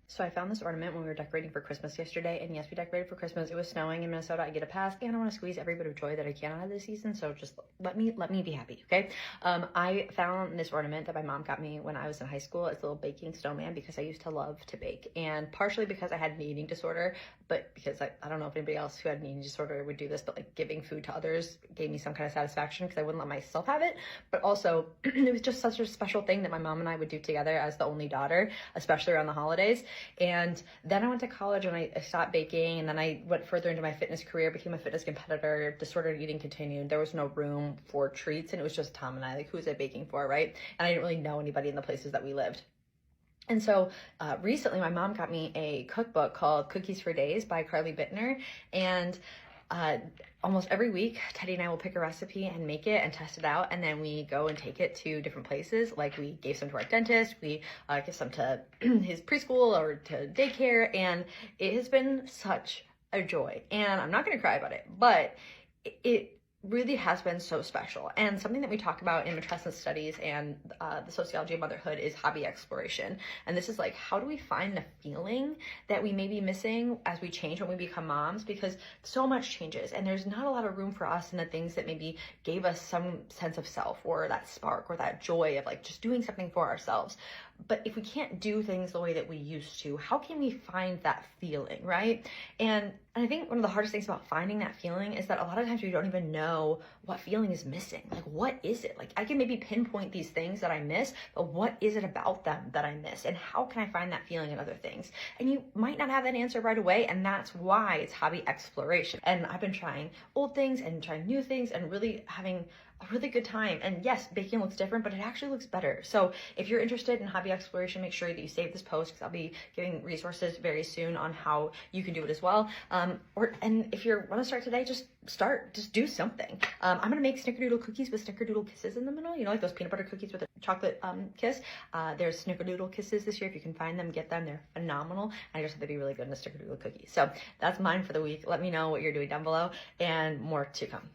So I found this ornament when we were decorating for Christmas yesterday, and yes, we decorated for Christmas. It was snowing in Minnesota. I get a pass, and I want to squeeze every bit of joy that I can out of this season. So just let me be happy, okay? I found this ornament that my mom got me when I was in high school. It's a little baking snowman because I used to love to bake, and partially because I had an eating disorder, but because I don't know if anybody else who had an eating disorder would do this, but like giving food to others gave me some kind of satisfaction because I wouldn't let myself have it. But also, it was just such a special thing that my mom and I would do together as the only daughter, especially around the holidays. And then I went to college and I stopped baking, and then I went further into my fitness career, became a fitness competitor. Disordered eating continued. There was no room for treats, and it was just Tom and I. Like, who's I baking for, right? And I didn't really know anybody in the places that we lived. And so recently, my mom got me a cookbook called Cookies for Days by Carly Bittner. And almost every week, Teddy and I will pick a recipe and make it and test it out. And then we go and take it to different places. Like, we gave some to our dentist, we give some to his preschool or to daycare. And it has been such a joy. And I'm not going to cry about it, but it really has been so special. And something that we talk about in matrescence studies and the sociology of motherhood is hobby exploration. And this is like, how do we find the feeling that we may be missing as we change when we become moms? Because so much changes, and there's not a lot of room for us in the things that maybe gave us some sense of self, or that spark, or that joy of like just doing something for ourselves. But if we can't do things the way that we used to, how can we find that feeling, right? And I think one of the hardest things about finding that feeling is that a lot of times we don't even know what feeling is missing. Like, what is it? Like, I can maybe pinpoint these things that I miss, but what is it about them that I miss? And how can I find that feeling in other things? And you might not have that answer right away, and that's why it's hobby exploration. And I've been trying old things and trying new things and really having a really good time. And yes, baking looks different, but it actually looks better. So if you're interested in hobby exploration, make sure that you save this post, because I'll be giving resources very soon on how you can do it as well. And if you want to start today, just do something. I'm gonna make snickerdoodle cookies with snickerdoodle kisses in the middle, like those peanut butter cookies with a chocolate kiss. There's snickerdoodle kisses this year. If you can find them, get them. They're phenomenal. I just have to be really good in a snickerdoodle cookie. So that's mine for the week. Let me know what you're doing down below, and more to come.